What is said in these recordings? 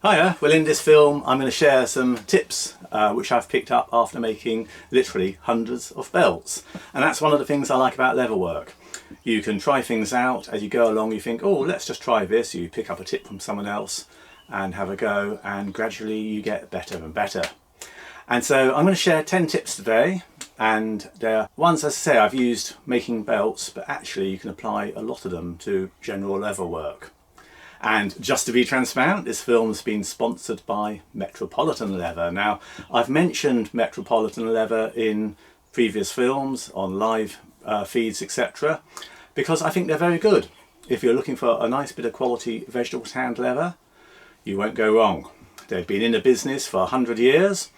Hiya, well in this film I'm going to share some tips which I've picked up after making literally hundreds of belts. And that's one of the things I like about leather work. You can try things out as you go along. You think, oh, let's just try this. You pick up a tip from someone else and have a go, and gradually you get better and better. And so I'm going to share 10 tips today, and they're ones, as I say, I've used making belts, but actually you can apply a lot of them to general leather work. And just to be transparent, this film's been sponsored by Metropolitan Leather. Now, I've mentioned Metropolitan Leather in previous films, on live feeds, etc., because I think they're very good. If you're looking for a nice bit of quality vegetable tanned leather, you won't go wrong. They've been in the business for 100 years,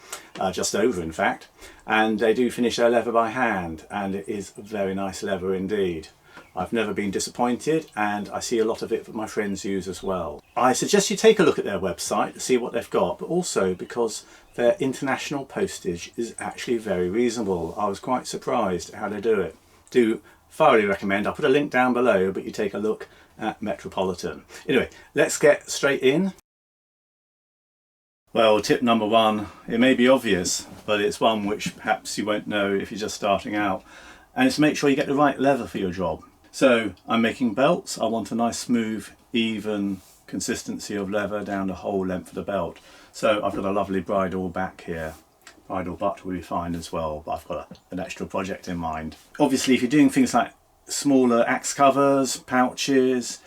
just over in fact, and they do finish their leather by hand, and it is very nice leather indeed. I've never been disappointed, and I see a lot of it that my friends use as well. I suggest you take a look at their website to see what they've got, but also because their international postage is actually very reasonable. I was quite surprised at how they do it. Do thoroughly recommend. I'll put a link down below, but you take a look at Metropolitan. Anyway, let's get straight in. Well, tip number one, it may be obvious, but it's one which perhaps you won't know if you're just starting out, and it's make sure you get the right leather for your job. So I'm making belts. I want a nice smooth, even consistency of leather down the whole length of the belt. So I've got a lovely bridle back here. Bridle butt will be fine as well, but I've got an extra project in mind. Obviously, if you're doing things like smaller axe covers, pouches,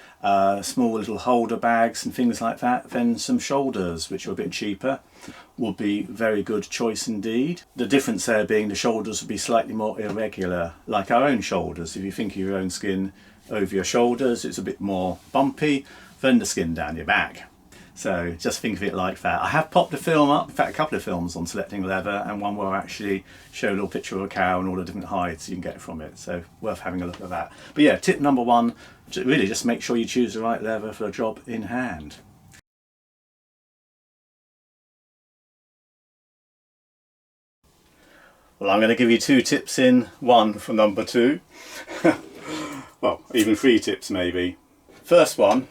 small little holder bags and things like that, then some shoulders, which are a bit cheaper, would be very good choice indeed. The difference there being the shoulders would be slightly more irregular, like our own shoulders. If you think of your own skin over your shoulders, it's a bit more bumpy than the skin down your back. So just think of it like that. I have popped a film up, in fact a couple of films on selecting leather, and one where I actually show a little picture of a cow and all the different hides you can get from it, so worth having a look at that. But yeah, tip number one, really just make sure you choose the right leather for a job in hand. Well, I'm going to give you two tips in one for number two. Well, even three tips maybe. First one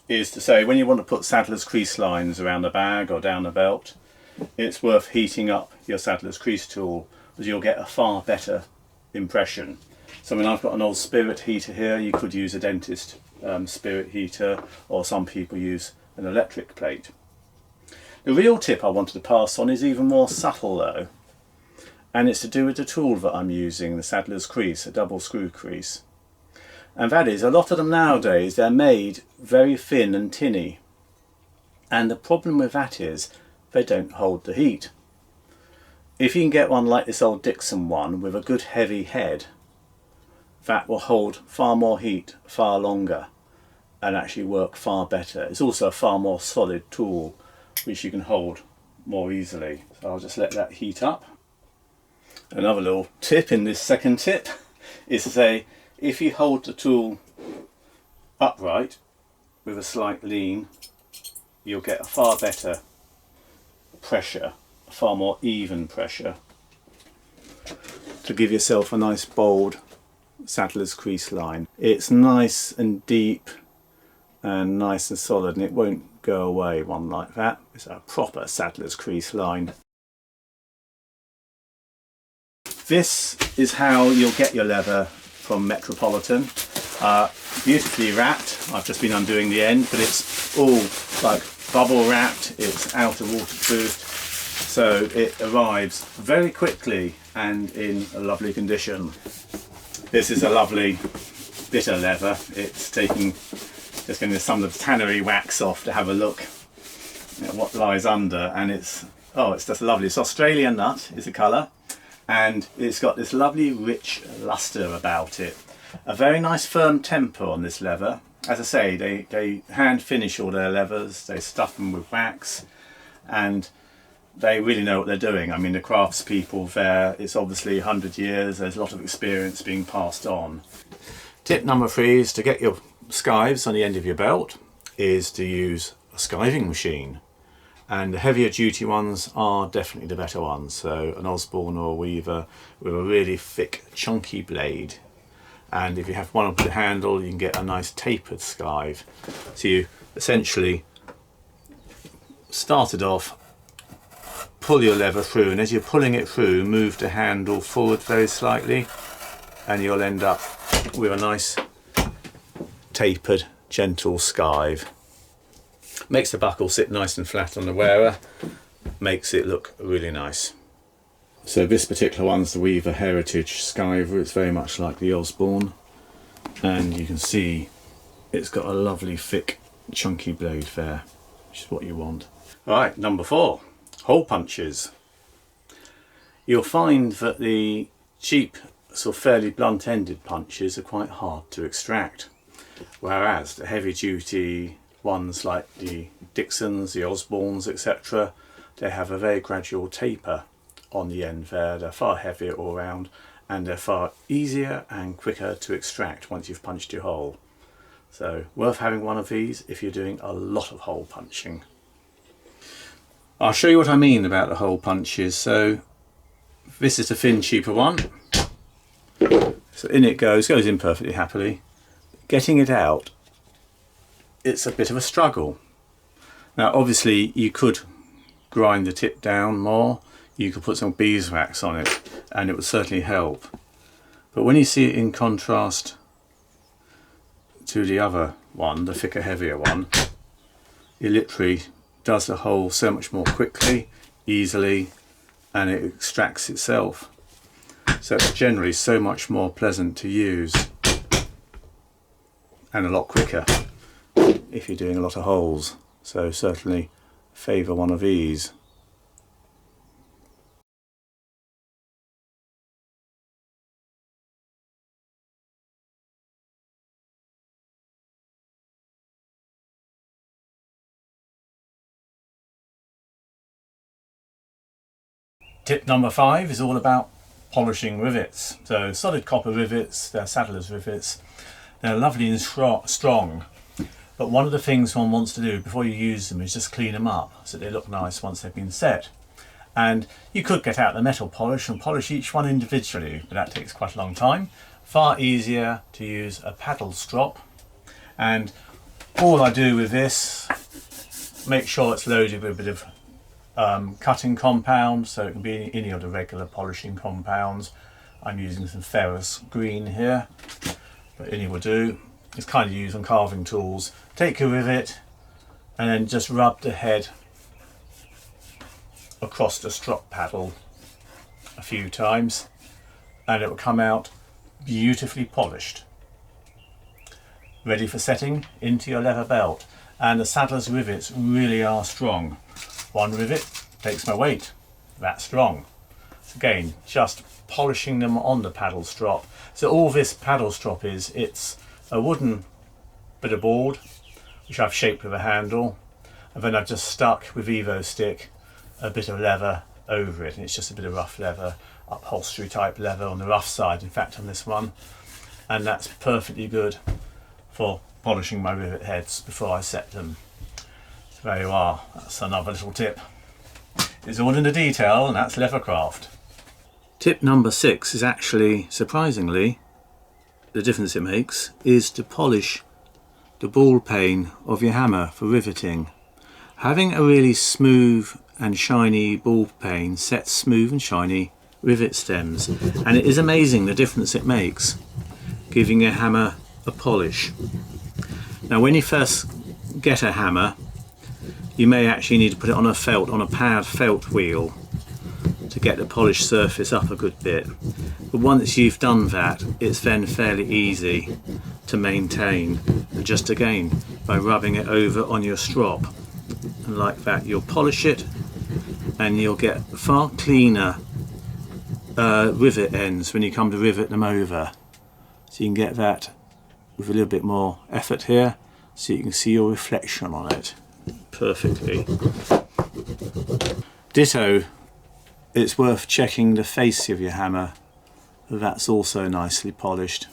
is to say, when you want to put Sadlers crease lines around the bag or down the belt, it's worth heating up your Sadlers crease tool, because you'll get a far better impression. So I mean, I've got an old spirit heater here. You could use a dentist spirit heater, or some people use an electric plate. The real tip I wanted to pass on is even more subtle though, and it's to do with the tool that I'm using, the Sadlers crease, a double screw crease. And that is, a lot of them nowadays, they're made very thin and tinny. And the problem with that is, they don't hold the heat. If you can get one like this old Dixon one with a good heavy head, that will hold far more heat, far longer, and actually work far better. It's also a far more solid tool, which you can hold more easily. So I'll just let that heat up. Another little tip in this second tip is to say, if you hold the tool upright with a slight lean, you'll get a far better pressure, a far more even pressure, to give yourself a nice bold Sadler's crease line. It's nice and deep and nice and solid, and it won't go away, one like that. It's a proper Sadler's crease line. This is how you'll get your leather from Metropolitan. Beautifully wrapped. I've just been undoing the end, but it's all like bubble wrapped. It's outer waterproofed, so it arrives very quickly and in a lovely condition. This is a lovely bit of leather. It's taking just getting some of the tannery wax off to have a look at what lies under, and it's just lovely. It's Australian nut is the colour, and it's got this lovely rich luster about it. A very nice firm temper on this leather. As I say, they hand finish all their leathers, they stuff them with wax, and they really know what they're doing. I mean, the craftspeople there, it's obviously 100 years, there's a lot of experience being passed on. Tip number three is to get your skives on the end of your belt, is to use a skiving machine. And the heavier duty ones are definitely the better ones. So an Osborne or a Weaver with a really thick, chunky blade. And if you have one up the handle, you can get a nice tapered skive. So you essentially started off, pull your lever through, and as you're pulling it through, move the handle forward very slightly, and you'll end up with a nice tapered, gentle skive. Makes the buckle sit nice and flat on the wearer, makes it look really nice. So this particular one's the Weaver Heritage Skiver. It's very much like the Osborne, and you can see it's got a lovely thick chunky blade there, which is what you want. Alright, number 4, hole punches. You'll find that the cheap, sort of fairly blunt-ended punches are quite hard to extract, whereas the heavy-duty ones like the Dixons, the Osbornes, etc., they have a very gradual taper on the end there. They're far heavier all round, and they're far easier and quicker to extract once you've punched your hole. So worth having one of these if you're doing a lot of hole punching. I'll show you what I mean about the hole punches. So this is the thin, cheaper one. So in it goes in perfectly happily. Getting it out, it's a bit of a struggle. Now obviously you could grind the tip down more, you could put some beeswax on it, and it would certainly help. But when you see it in contrast to the other one, the thicker, heavier one, it literally does the hole so much more quickly, easily, and it extracts itself. So it's generally so much more pleasant to use and a lot quicker if you're doing a lot of holes. So certainly favour one of these. Tip number 5 is all about polishing rivets. So solid copper rivets, they're Sadlers rivets. They're lovely and strong, but one of the things one wants to do before you use them is just clean them up so they look nice once they've been set. And you could get out the metal polish and polish each one individually, but that takes quite a long time. Far easier to use a paddle strop, and all I do with this, make sure it's loaded with a bit of cutting compound, so it can be any of the regular polishing compounds. I'm using some ferrous green here, but any will do. It's kind of used on carving tools. Take your rivet and then just rub the head across the strop paddle a few times, and it will come out beautifully polished, ready for setting into your leather belt. And the Sadlers rivets really are strong. One rivet takes my weight, that's strong. Again, just polishing them on the paddle strop. So all this paddle strop is, it's a wooden bit of board which I've shaped with a handle, and then I've just stuck with Evo stick a bit of leather over it, and it's just a bit of rough leather, upholstery type leather on the rough side, in fact, on this one, and that's perfectly good for polishing my rivet heads before I set them. So there you are, that's another little tip. It's all in the detail, and that's leathercraft. Tip number 6 is actually, surprisingly, the difference it makes is to polish the ball pane of your hammer for riveting. Having a really smooth and shiny ball pane sets smooth and shiny rivet stems, and it is amazing the difference it makes, giving your hammer a polish. Now when you first get a hammer, you may actually need to put it on a powered felt wheel to get the polished surface up a good bit. But once you've done that, it's then fairly easy to maintain, just again by rubbing it over on your strop, and like that you'll polish it and you'll get far cleaner rivet ends when you come to rivet them over. So you can get that with a little bit more effort here, so you can see your reflection on it perfectly. Ditto, it's worth checking the face of your hammer, that's also nicely polished,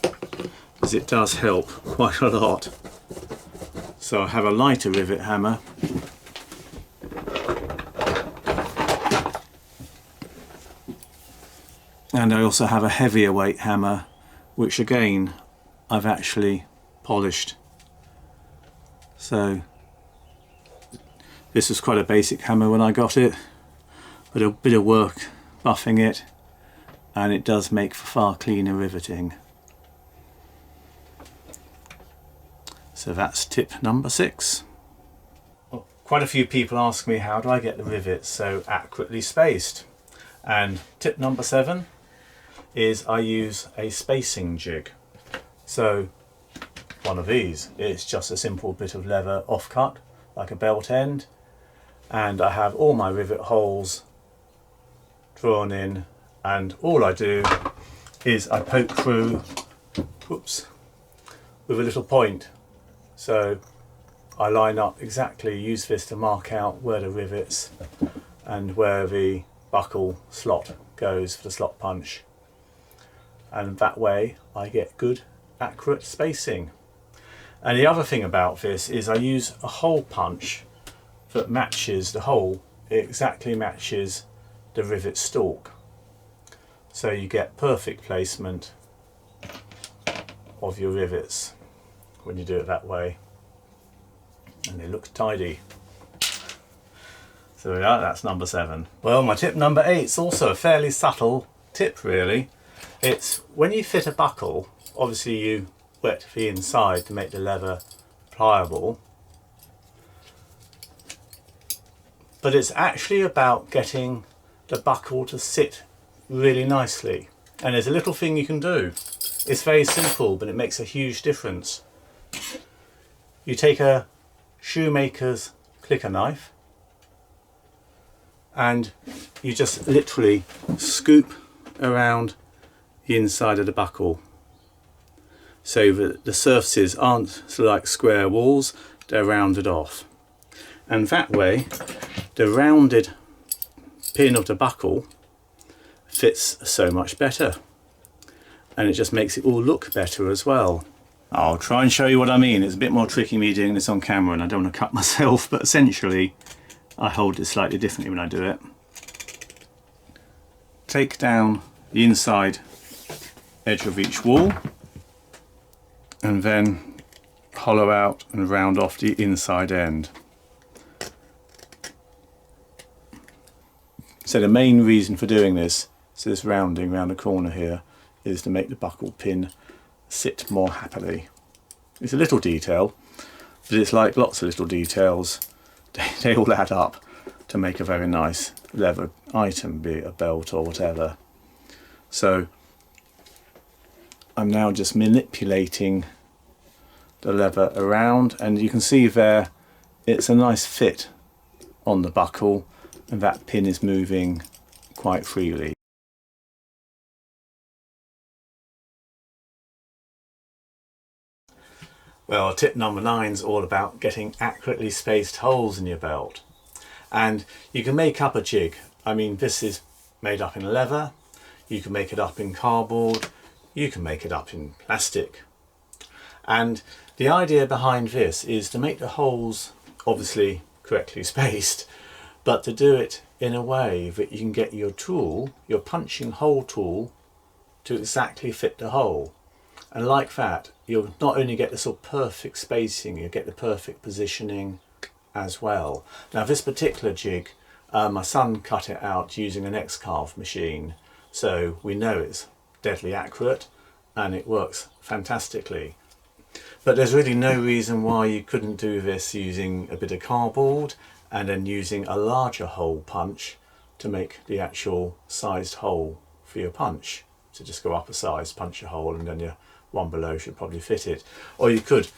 because it does help quite a lot. So I have a lighter rivet hammer, and I also have a heavier weight hammer, which again I've actually polished. So This was quite a basic hammer when I got it, but a bit of work buffing it, and it does make for far cleaner riveting. So that's tip number 6. Well, quite a few people ask me, how do I get the rivets so accurately spaced? And tip number 7 is I use a spacing jig. So one of these, it's just a simple bit of leather offcut, like a belt end, and I have all my rivet holes drawn in, and all I do is I poke through, whoops, with a little point. So I line up exactly, use this to mark out where the rivets and where the buckle slot goes for the slot punch, and that way I get good accurate spacing. And the other thing about this is I use a hole punch that matches the hole, it exactly matches the rivet stalk, so you get perfect placement of your rivets when you do it that way, and they look tidy. So yeah, that's number 7. Well, my tip number 8 is also a fairly subtle tip really. It's when you fit a buckle, obviously you wet the inside to make the leather pliable, but it's actually about getting the buckle to sit really nicely. And there's a little thing you can do. It's very simple, but it makes a huge difference. You take a shoemaker's clicker knife and you just literally scoop around the inside of the buckle so that the surfaces aren't sort of like square walls, they're rounded off. And that way the rounded pin of the buckle fits so much better, and it just makes it all look better as well. I'll try and show you what I mean. It's a bit more tricky me doing this on camera, and I don't want to cut myself, but essentially I hold it slightly differently when I do it. Take down the inside edge of each wall and then hollow out and round off the inside end. So the main reason for doing this, so this rounding around the corner here, is to make the buckle pin sit more happily. It's a little detail, but it's like lots of little details. They all add up to make a very nice leather item, be it a belt or whatever. So I'm now just manipulating the leather around, and you can see there it's a nice fit on the buckle, and that pin is moving quite freely. Well, tip number 9 is all about getting accurately spaced holes in your belt. And you can make up a jig. I mean, this is made up in leather, you can make it up in cardboard, you can make it up in plastic. And the idea behind this is to make the holes obviously correctly spaced, but to do it in a way that you can get your tool, your punching hole tool, to exactly fit the hole. And like that, you'll not only get the sort of perfect spacing, you'll get the perfect positioning as well. Now this particular jig, my son cut it out using an X-carve machine, so we know it's deadly accurate and it works fantastically. But there's really no reason why you couldn't do this using a bit of cardboard and then using a larger hole punch to make the actual sized hole for your punch. So just go up a size, punch a hole, and then your one below should probably fit it. Or you could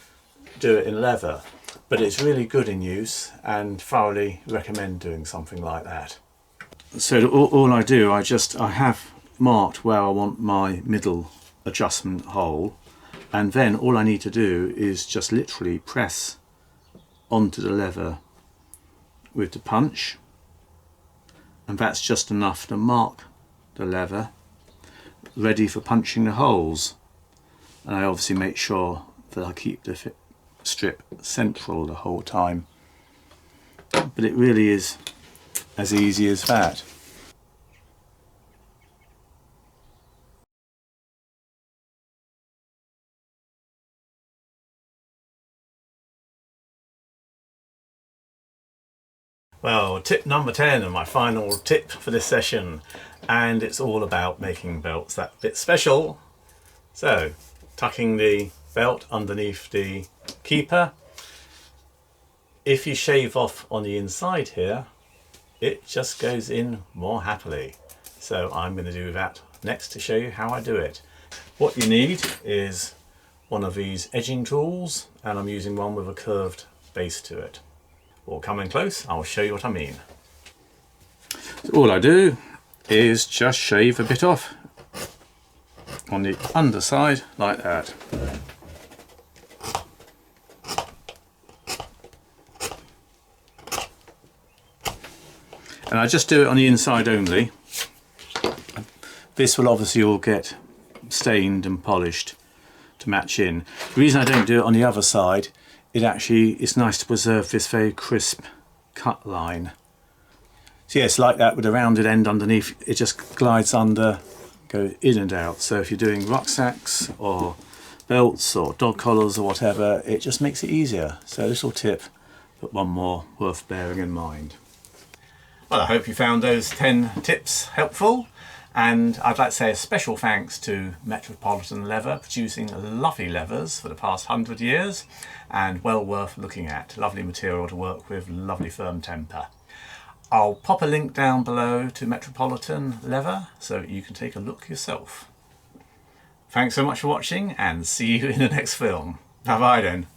do it in leather, but it's really good in use and thoroughly recommend doing something like that. So all I do, I have marked where I want my middle adjustment hole, and then all I need to do is just literally press onto the leather with the punch, and that's just enough to mark the leather ready for punching the holes. And I obviously make sure that I keep the strip central the whole time, but it really is as easy as that. Well, tip number 10 and my final tip for this session, and it's all about making belts that bit special. So, tucking the belt underneath the keeper. If you shave off on the inside here, it just goes in more happily. So I'm going to do that next to show you how I do it. What you need is one of these edging tools, and I'm using one with a curved base to it. Or come in close, I'll show you what I mean. So all I do is just shave a bit off on the underside like that. And I just do it on the inside only. This will obviously all get stained and polished to match in. The reason I don't do it on the other side, it's nice to preserve this very crisp cut line. So yes, like that with a rounded end underneath, it just glides under, goes in and out. So if you're doing rucksacks or belts or dog collars or whatever, it just makes it easier. So a little tip, but one more worth bearing in mind. Well, I hope you found those 10 tips helpful. And I'd like to say a special thanks to Metropolitan Leather, producing lovely leathers for the past 100 years and well worth looking at. Lovely material to work with, lovely firm temper. I'll pop a link down below to Metropolitan Leather so you can take a look yourself. Thanks so much for watching, and see you in the next film. Bye bye then.